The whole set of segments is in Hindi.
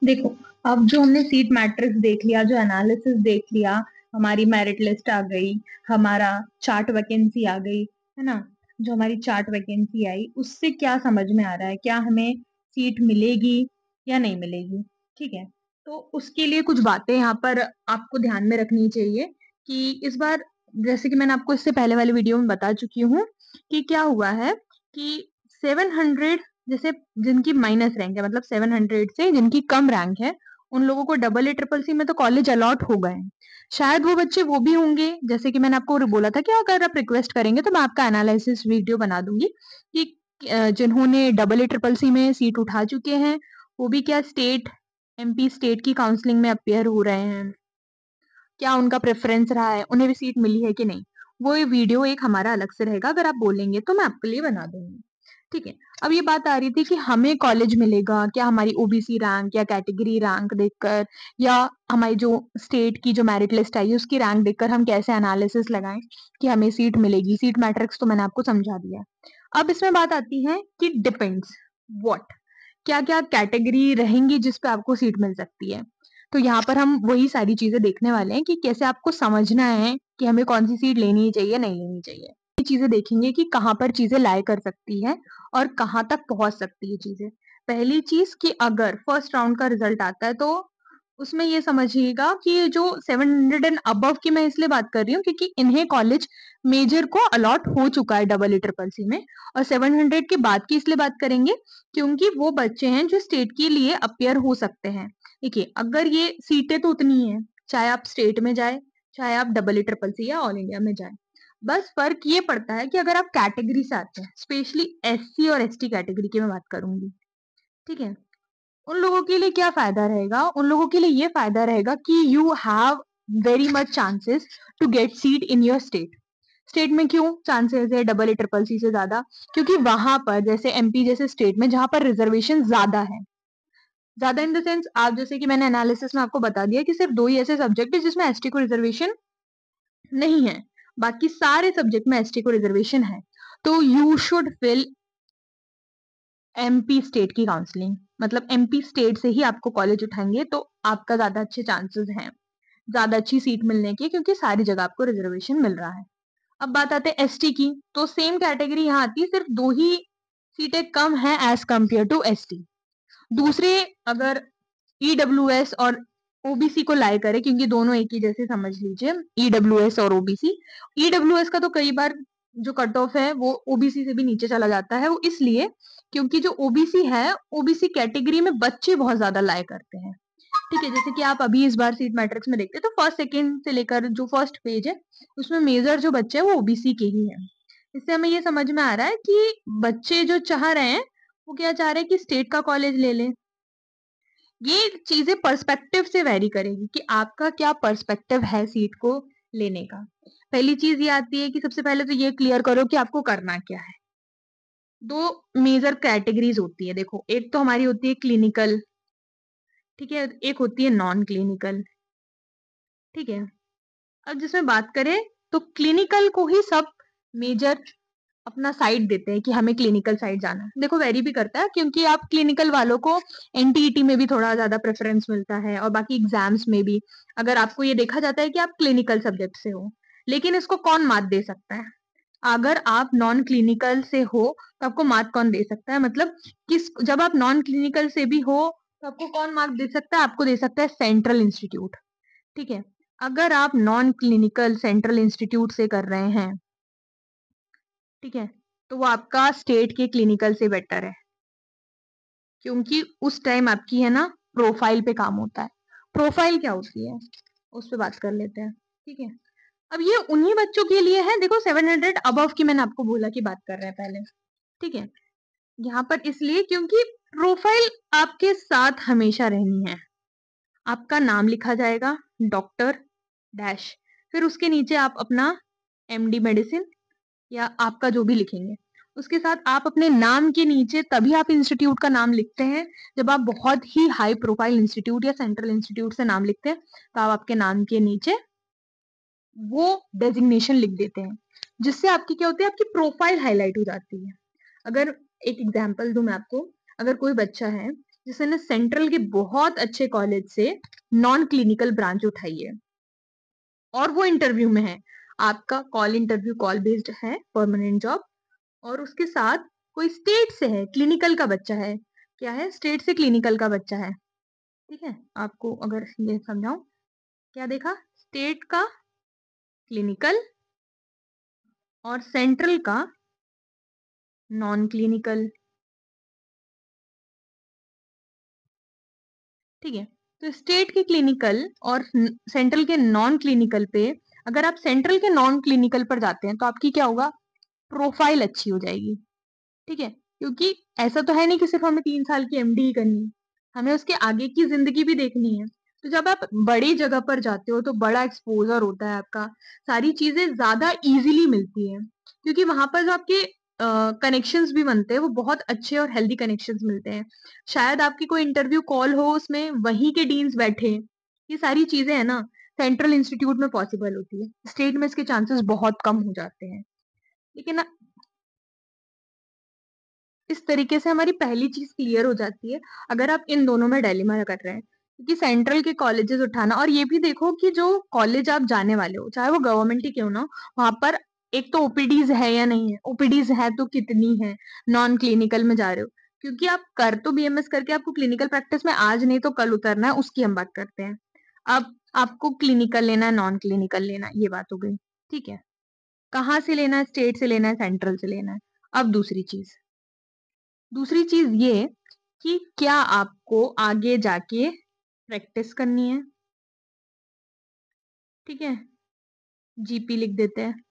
देखो, अब जो हमने सीट मैट्रिक्स देख लिया, जो एनालिसिस देख लिया, हमारी मेरिट लिस्ट आ गई, हमारा चार्ट वैकेंसी आ गई, है ना। जो हमारी चार्ट वैकेंसी आई उससे क्या समझ में आ रहा है, क्या हमें सीट मिलेगी या नहीं मिलेगी। ठीक है, तो उसके लिए कुछ बातें यहाँ पर आपको ध्यान में रखनी चाहिए कि इस बार, जैसे कि मैंने आपको इससे पहले वाले वीडियो में बता चुकी हूँ कि क्या हुआ है कि 700, जैसे जिनकी माइनस रैंक है, मतलब 700 से जिनकी कम रैंक है, उन लोगों को डबल ए ट्रिपल सी में तो कॉलेज अलॉट हो गए हैं। शायद वो बच्चे वो भी होंगे, जैसे कि मैंने आपको बोला था कि अगर आप रिक्वेस्ट करेंगे तो मैं आपका एनालिसिस वीडियो बना दूंगी कि जिन्होंने डबल ए ट्रिपल सी में सीट उठा चुके हैं, वो भी क्या स्टेट, एमपी स्टेट की काउंसलिंग में अपियर हो रहे हैं, क्या उनका प्रेफरेंस रहा है, उन्हें भी सीट मिली है कि नहीं। वो वीडियो एक हमारा अलग से रहेगा, अगर आप बोलेंगे तो मैं आपके लिए बना दूंगी। ठीक है, अब ये बात आ रही थी कि हमें कॉलेज मिलेगा क्या हमारी ओबीसी रैंक या कैटेगरी रैंक देखकर, या हमारी जो स्टेट की जो मेरिट लिस्ट आई उसकी रैंक देखकर हम कैसे एनालिसिस लगाएं कि हमें सीट मिलेगी। सीट मैट्रिक्स तो मैंने आपको समझा दिया। अब इसमें बात आती है कि डिपेंड्स व्हाट, क्या क्या कैटेगरी रहेंगी जिस पे आपको सीट मिल सकती है। तो यहाँ पर हम वही सारी चीजें देखने वाले हैं कि कैसे आपको समझना है कि हमें कौन सी सीट लेनी चाहिए नहीं लेनी चाहिए। ये चीजें देखेंगे कि कहाँ पर चीजें लाए कर सकती है और कहाँ तक पहुंच सकती है चीजें। पहली चीज कि अगर फर्स्ट राउंड का रिजल्ट आता है तो उसमें ये समझिएगा कि जो 700 एंड अबव की मैं इसलिए बात कर रही हूँ क्योंकि इन्हें कॉलेज मेजर को अलॉट हो चुका है डबल ई ट्रिपल सी में। और 700 के बाद की इसलिए बात करेंगे क्योंकि वो बच्चे हैं जो स्टेट के लिए अपियर हो सकते हैं। देखिए, अगर ये सीटें तो उतनी ही हैं, चाहे आप स्टेट में जाए, चाहे आप डबल ई ट्रिपल सी या ऑल इंडिया में जाए। बस फर्क ये पड़ता है कि अगर आप कैटेगरी से आते हैं, स्पेशली एससी और एसटी कैटेगरी की मैं बात करूंगी। ठीक है, उन लोगों के लिए क्या फायदा रहेगा, उन लोगों के लिए ये फायदा रहेगा कि you have very much chances to get seat in your state. State में क्यों चांसेस है डबल ए ट्रिपल सी से ज्यादा, क्योंकि वहां पर जैसे एमपी जैसे स्टेट में जहां पर रिजर्वेशन ज्यादा है, ज्यादा इन द सेंस, आप जैसे कि मैंने एनालिसिस में आपको बता दिया कि सिर्फ दो ही ऐसे सब्जेक्ट है जिसमें एसटी को रिजर्वेशन नहीं है, बाकी सारे सब्जेक्ट में एसटी को रिजर्वेशन है। तो you should fill MP state की काउंसलिंग, मतलब एमपी स्टेट से ही आपको कॉलेज उठाएंगे तो आपका ज्यादा अच्छे चांसेस हैं ज्यादा अच्छी सीट मिलने की, क्योंकि सारी जगह आपको रिजर्वेशन मिल रहा है। अब बात आते हैं एसटी की, तो सेम कैटेगरी यहाँ आती है, सिर्फ दो ही सीटें कम है एज कंपेयर टू एसटी। दूसरे, अगर ईडब्ल्यूएस और ओबीसी को लाए करे, क्योंकि दोनों एक ही जैसे समझ लीजिए, ईडब्ल्यूएस और ओबीसी। ईडब्ल्यूएस का तो कई बार जो कट ऑफ है वो ओबीसी से भी नीचे चला जाता है, वो इसलिए क्योंकि जो ओबीसी है, ओबीसी कैटेगरी में बच्चे बहुत ज्यादा लाए करते हैं। ठीक है, जैसे कि आप अभी इस बार सीट मैट्रिक्स में देखते हैं तो फर्स्ट सेकंड से लेकर जो फर्स्ट पेज है उसमें मेजर जो बच्चे हैं वो ओबीसी के ही है। इससे हमें ये समझ में आ रहा है कि बच्चे जो चाह रहे हैं वो क्या चाह रहे हैं कि स्टेट का कॉलेज ले लें। ये चीजें पर्सपेक्टिव से वेरी करेगी कि आपका क्या पर्सपेक्टिव है सीट को लेने का। पहली चीज ये आती है कि सबसे पहले तो ये क्लियर करो कि आपको करना क्या है। दो मेजर कैटेगरीज होती है, देखो, एक तो हमारी होती है क्लिनिकल, ठीक है, एक होती है नॉन क्लिनिकल। ठीक है, अब जिसमें बात करें तो क्लिनिकल को ही सब मेजर अपना साइड देते हैं कि हमें क्लिनिकल साइड जाना है। देखो, वेरी भी करता है क्योंकि आप क्लिनिकल वालों को एनटीईटी में भी थोड़ा ज्यादा प्रेफरेंस मिलता है और बाकी एग्जाम्स में भी, अगर आपको ये देखा जाता है कि आप क्लिनिकल सब्जेक्ट से हो। लेकिन इसको कौन मात दे सकता है, अगर आप नॉन क्लिनिकल से हो तो आपको मार्क कौन दे सकता है, मतलब किस, जब आप नॉन क्लिनिकल से भी हो तो आपको कौन मार्क दे सकता है, आपको दे सकता है सेंट्रल इंस्टीट्यूट। ठीक है, अगर आप नॉन क्लिनिकल सेंट्रल इंस्टीट्यूट से कर रहे हैं, ठीक है, तो वो आपका स्टेट के क्लिनिकल से बेटर है, क्योंकि उस टाइम आपकी है ना प्रोफाइल पे काम होता है। प्रोफाइल क्या होती है उस पे बात कर लेते हैं। ठीक है, अब ये उन्हीं बच्चों के लिए है, देखो 700 अबव की मैंने आपको बोला कि बात कर रहे हैं पहले। ठीक है, यहाँ पर इसलिए क्योंकि प्रोफाइल आपके साथ हमेशा रहनी है। आपका नाम लिखा जाएगा डॉक्टर डैश, फिर उसके नीचे आप अपना एमडी मेडिसिन या आपका जो भी लिखेंगे, उसके साथ आप अपने नाम के नीचे तभी आप इंस्टीट्यूट का नाम लिखते हैं जब आप बहुत ही हाई प्रोफाइल इंस्टीट्यूट या सेंट्रल इंस्टीट्यूट से नाम लिखते हैं, तो आप आपके नाम के नीचे वो डेजिग्नेशन लिख देते हैं, जिससे आपकी क्या होती है, आपकी प्रोफाइल हाईलाइट हो जाती है। अगर एक एग्जांपल दूं मैं आपको, अगर कोई बच्चा है जिसने सेंट्रल के बहुत अच्छे कॉलेज से नॉन क्लिनिकल ब्रांच उठाई है और वो इंटरव्यू में है। आपका कॉल इंटरव्यू कॉल बेस्ड है, परमानेंट जॉब, और उसके साथ कोई स्टेट से है, क्लिनिकल का बच्चा है। क्या है? स्टेट से क्लिनिकल का बच्चा है। ठीक है, आपको अगर ये समझाऊं, क्या देखा? स्टेट का क्लिनिकल और सेंट्रल का नॉन क्लिनिकल। ठीक है, तो स्टेट के क्लिनिकल और सेंट्रल के नॉन क्लिनिकल पे, अगर आप सेंट्रल के नॉन क्लिनिकल पर जाते हैं तो आपकी क्या होगा? प्रोफाइल अच्छी हो जाएगी। ठीक है, क्योंकि ऐसा तो है नहीं कि सिर्फ हमें 3 साल की एमडी ही करनी है, हमें उसके आगे की जिंदगी भी देखनी है। तो जब आप बड़ी जगह पर जाते हो तो बड़ा एक्सपोजर होता है आपका, सारी चीजें ज्यादा इजीली मिलती है, क्योंकि वहां पर जो आपके कनेक्शंस भी बनते हैं वो बहुत अच्छे और हेल्दी कनेक्शंस मिलते हैं। शायद आपकी कोई इंटरव्यू कॉल हो, उसमें वहीं के डीन्स बैठे, ये सारी चीजें है ना, सेंट्रल इंस्टीट्यूट में पॉसिबल होती है, स्टेट में इसके चांसेस बहुत कम हो जाते हैं। लेकिन इस तरीके से हमारी पहली चीज क्लियर हो जाती है, अगर आप इन दोनों में डिलेमा कर रहे हैं, क्योंकि सेंट्रल के कॉलेजेस उठाना, और ये भी देखो कि जो कॉलेज आप जाने वाले हो, चाहे वो गवर्नमेंट ही क्यों ना, वहां पर एक तो ओपीडीज है या नहीं है, ओपीडीज है तो कितनी है, नॉन क्लिनिकल में जा रहे हो, क्योंकि आप कर तो बीएमएस करके आपको क्लिनिकल प्रैक्टिस में आज नहीं तो कल उतरना है, उसकी हम बात करते हैं। अब आपको क्लिनिकल लेना है, नॉन क्लिनिकल लेना है, ये बात हो गई। ठीक है, कहाँ से लेना है? स्टेट से लेना है, सेंट्रल से लेना है। अब दूसरी चीज ये कि क्या आपको आगे जाके प्रैक्टिस करनी है। ठीक है, जीपी लिख देते हैं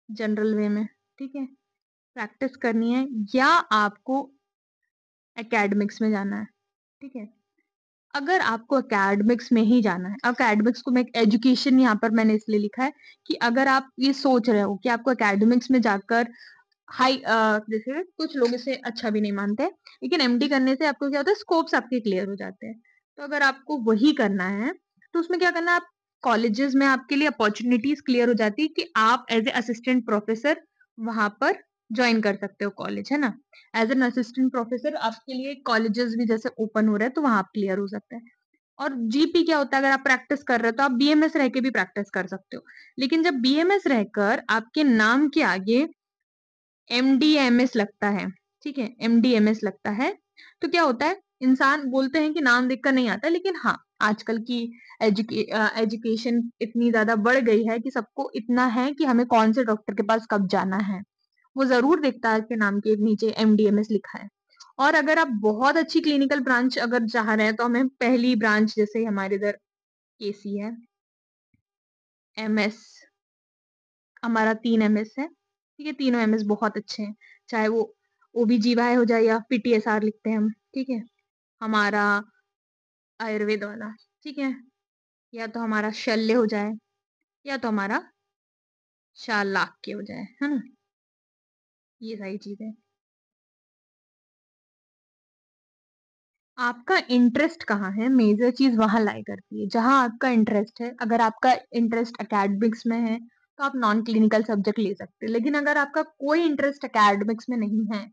जनरल वे में। ठीक है, प्रैक्टिस करनी है या आपको एकेडमिक्स में जाना है। ठीक है, अगर आपको एकेडमिक्स में ही जाना है, एकेडमिक्स को मैं एजुकेशन यहाँ पर मैंने इसलिए लिखा है कि अगर आप ये सोच रहे हो कि आपको एकेडमिक्स में जाकर हाई, जैसे कुछ लोग इसे अच्छा भी नहीं मानते, लेकिन एमडी करने से आपको क्या होता है? स्कोप्स आपके क्लियर हो जाते हैं। तो अगर आपको वही करना है तो उसमें क्या करना है? आप कॉलेजेस में आपके लिए अपॉर्चुनिटीज क्लियर हो जाती है कि आप एज ए असिस्टेंट प्रोफेसर वहां पर ज्वाइन कर सकते हो कॉलेज, है ना। एज एन असिस्टेंट प्रोफेसर आपके लिए कॉलेजेस भी जैसे ओपन हो रहे हैं तो वहां आप क्लियर हो सकते हैं। और जीपी क्या होता है? अगर आप प्रैक्टिस कर रहे हो तो आप बीएमएस रह के भी प्रैक्टिस कर सकते हो, लेकिन जब बीएमएस रहकर आपके नाम के आगे एमडीएमएस लगता है, ठीक है, एमडीएमएस लगता है, तो क्या होता है? इंसान बोलते हैं कि नाम देखकर नहीं आता, लेकिन हाँ, आजकल की एजुकेशन इतनी ज्यादा बढ़ गई है कि सबको इतना है कि हमें कौन से डॉक्टर के पास कब जाना है, वो जरूर देखता है कि नाम के नीचे एमडीएमएस लिखा है। और अगर आप बहुत अच्छी क्लिनिकल ब्रांच अगर चाह रहे हैं तो हमें पहली ब्रांच, जैसे हमारे इधर केसी है, एमएस, हमारा 3 एमएस है। ठीक है, तीनों एमएस बहुत अच्छे हैं, चाहे वो ओबीजीवाई हो जाए या पीटीएसआर लिखते हैं हम। ठीक है, हमारा आयुर्वेद वाला। ठीक है, या तो हमारा शल्य हो जाए या तो हमारा शालाक्य हो जाए, है ना, ये सारी चीजें। आपका इंटरेस्ट कहाँ है, मेजर चीज वहां लाई करती है, जहां आपका इंटरेस्ट है। अगर आपका इंटरेस्ट एकेडमिक्स में है तो आप नॉन क्लिनिकल सब्जेक्ट ले सकते हैं, लेकिन अगर आपका कोई इंटरेस्ट एकेडमिक्स में नहीं है,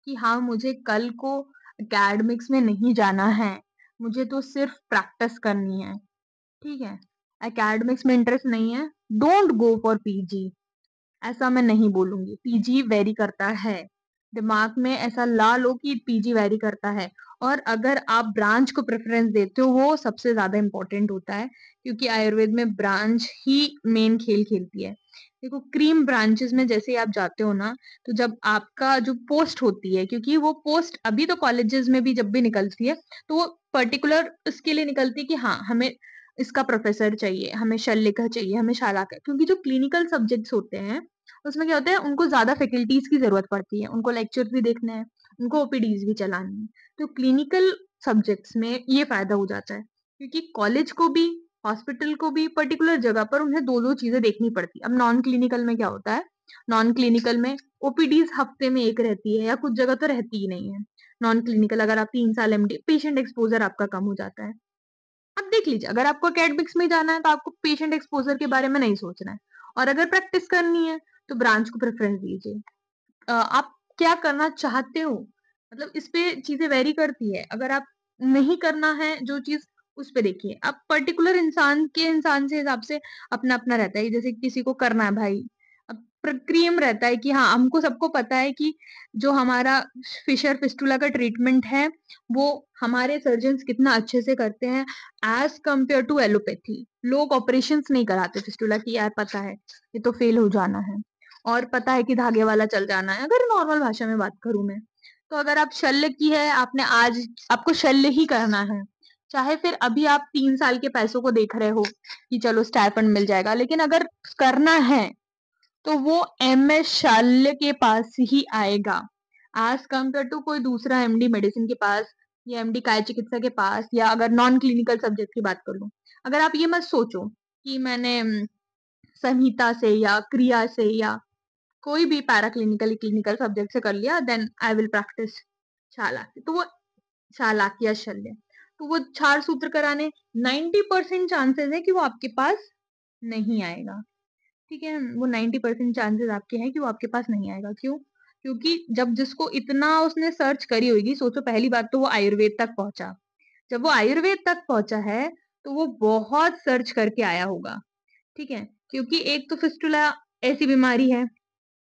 कि हाँ मुझे कल को एकेडमिक्स में नहीं जाना है, मुझे तो सिर्फ प्रैक्टिस करनी है, ठीक है, एकेडमिक्स में इंटरेस्ट नहीं है, डोंट गो फॉर पीजी। ऐसा मैं नहीं बोलूंगी, पीजी वेरी करता है, दिमाग में ऐसा ला लो कि पीजी वेरी करता है। और अगर आप ब्रांच को प्रेफरेंस देते हो, वो सबसे ज्यादा इंपॉर्टेंट होता है, क्योंकि आयुर्वेद में ब्रांच ही मेन खेल खेलती है। देखो, क्रीम ब्रांचेस में जैसे आप जाते हो ना, तो जब आपका जो पोस्ट होती है, क्योंकि वो पोस्ट अभी तो कॉलेजेस में भी जब भी निकलती है तो वो पर्टिकुलर इसके लिए निकलती है कि हाँ हमें इसका प्रोफेसर चाहिए, हमें शल्य का चाहिए, हमें शाला का, क्योंकि जो क्लिनिकल सब्जेक्ट्स होते हैं उसमें क्या होता है, उनको ज्यादा फैकल्टीज की जरूरत पड़ती है, उनको लेक्चर भी देखने हैं, उनको ओपीडीज भी चलानी है। तो क्लिनिकल सब्जेक्ट्स में ये फायदा हो जाता है, क्योंकि कॉलेज को भी हॉस्पिटल को भी पर्टिकुलर जगह पर उन्हें दो दो चीजें देखनी पड़ती है। अब नॉन क्लिनिकल में क्या होता है? नॉन क्लिनिकल में ओपीडीज हफ्ते में एक रहती है, या कुछ जगह तो रहती ही नहीं है। नॉन क्लिनिकल अगर आप 3 साल एमडी, पेशेंट एक्सपोजर आपका कम हो जाता है। अब देख लीजिए, अगर आपको एकेडमिक्स में जाना है तो आपको पेशेंट एक्सपोजर के बारे में नहीं सोचना है, और अगर प्रैक्टिस करनी है तो ब्रांच को प्रेफरेंस दीजिए। आप क्या करना चाहते हो, मतलब इस पे चीजें वेरी करती है। अगर आप नहीं करना है जो चीज़, उस पे देखिए। अब पर्टिकुलर इंसान से हिसाब से अपना-अपना रहता है। जैसे किसी को करना है भाई, अब प्रक्रियम रहता है कि हाँ, हमको सबको पता है कि जो हमारा फिशर फिस्टुला का ट्रीटमेंट है, वो हमारे सर्जन्स कितना अच्छे से करते हैं एज़ कंपेयर टू एलोपैथी। लोग ऑपरेशंस नहीं कराते फिस्टुला की, यार पता है, ये तो फेल हो जाना है और पता है कि धागे वाला चल जाना है, अगर नॉर्मल भाषा में बात करूँ मैं। तो अगर आप शल्य की है, आपने आज आपको शल्य ही करना है, चाहे फिर अभी आप 3 साल के पैसों को देख रहे हो कि चलो स्टाइपेंड मिल जाएगा, लेकिन अगर करना है तो वो एमएस शल्य के पास ही आएगा एज कंपेयर टू कोई दूसरा एमडी मेडिसिन के पास या एमडी काय चिकित्सा के पास, या अगर नॉन क्लिनिकल सब्जेक्ट की बात कर लूं। अगर आप ये मत सोचो कि मैंने संहिता से या क्रिया से या कोई भी पैरा क्लिनिकल क्लिनिकल सब्जेक्ट से कर लिया, देन आई विल प्रैक्टिस चालाकी। तो वो चालाकी या शल्य, तो वो 4 सूत्र कराने 90% चांसेस है कि वो आपके पास नहीं आएगा। ठीक है? वो 90% चांसेस आपके हैं कि वो आपके पास नहीं आएगा। क्यों? क्योंकि जब जिसको इतना उसने सर्च करी होगी, सोचो पहली बात तो वो आयुर्वेद तक पहुँचा। जब वो आयुर्वेद तक पहुँचा है, तो वो बहुत सर्च करके आया होगा। ठीक है? क्योंकि एक तो फिस्टुला ऐसी बीमारी है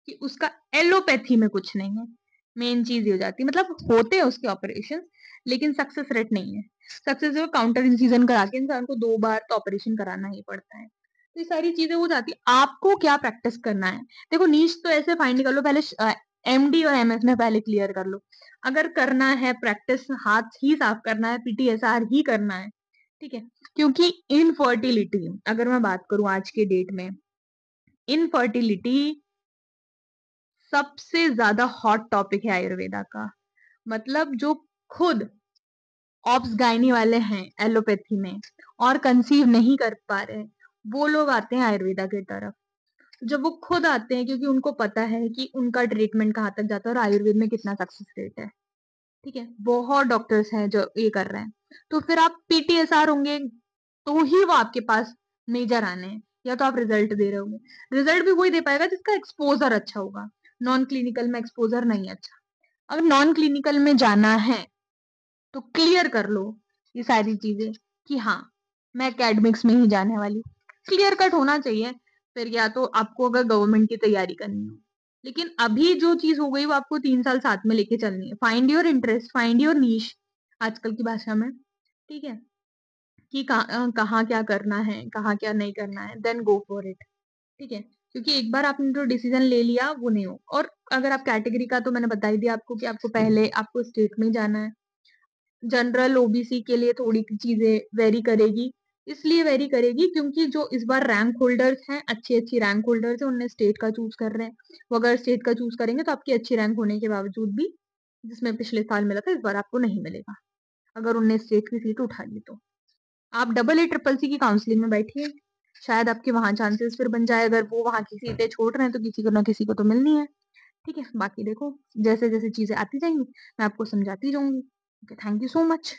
कि उसका एलोपैथी में कुछ नहीं है। मेन चीज़ ये हो जाती है, मतलब होते हैं उसके ऑपरेशंस, लेकिन सक्सेस रेट नहीं है। सक्सेस जो काउंटर इंसिजन करा के इंसान को 2 बार तो ऑपरेशन कराना ही पड़ता है। तो ये सारी चीज़ें हो जाती है। आपको क्या प्रैक्टिस करना है? देखो नीश तो ऐसे फाइंड कर लो, पहले एमडी और एमएस में पहले क्लियर कर लो। अगर करना है प्रैक्टिस, हाथ ही साफ करना है, पीटीएसआर ही करना है, ठीक है? क्योंकि इनफर्टिलिटी, अगर मैं बात करूँ आज के डेट में, इनफर्टिलिटी सबसे ज़्यादा हॉट टॉपिक है आयुर्वेदा का। मतलब जो खुद ऑब्स गायनी वाले हैं एलोपैथी में और कंसीव नहीं कर पा रहे, वो लोग आते हैं आयुर्वेदा की तरफ। जब वो खुद आते हैं, क्योंकि उनको पता है कि उनका ट्रीटमेंट कहाँ तक जाता है और आयुर्वेद में कितना सक्सेस रेट है। ठीक है? बहुत डॉक्टर्स हैं जो ये कर रहे हैं। तो फिर आप पीटीएसआर होंगे, तो ही वो आपके पास मेजर आने हैं, या तो आप रिजल्ट दे रहे होंगे। रिजल्ट भी वही दे पाएगा जिसका एक्सपोज़र अच्छा होगा। नॉन क्लिनिकल में एक्सपोज़र नहीं अच्छा। अगर नॉन क्लिनिकल में जाना है तो क्लियर कर लो ये सारी चीजें कि हाँ, मैं एकेडमिक्स में ही जाने वाली हूँ। क्लियर कट होना चाहिए। फिर या तो आपको अगर गवर्नमेंट की तैयारी करनी हो, लेकिन अभी जो चीज हो गई वो आपको 3 साल साथ में लेके चलनी है। Find your interest, find your niche, आजकल की भाषा में। ठीक है? कि कहाँ क्या करना है, कहाँ क्या नहीं करना है, देन गो फॉर इट। ठीक है? क्योंकि एक बार आपने जो डिसीजन ले लिया वो नहीं हो। और अगर आप कैटेगरी का, तो मैंने बता ही दिया आपको कि आपको पहले आपको स्टेट में जाना है। जनरल ओबीसी के लिए थोड़ी चीजें वेरी करेगी, इसलिए वेरी करेगी क्योंकि जो इस बार रैंक होल्डर्स हैं, अच्छी अच्छी रैंक होल्डर्स हैं, उन्हें स्टेट का चूज कर रहे हैं। वो अगर स्टेट का चूज करेंगे तो आपकी अच्छी रैंक होने के बावजूद भी, जिसमें पिछले साल मिला था, इस बार आपको नहीं मिलेगा अगर उनने स्टेट की सीट उठा ली। तो आप डबल ए ट्रिपल सी की काउंसलिंग में बैठिए, शायद आपके वहां चांसेस फिर बन जाए। अगर वो वहां की सीटें छोड़ रहे हैं तो किसी को ना किसी को तो मिलनी है। ठीक है? बाकी देखो, जैसे जैसे चीजें आती जाएंगी मैं आपको समझाती जाऊंगी। Okay, thank you so much.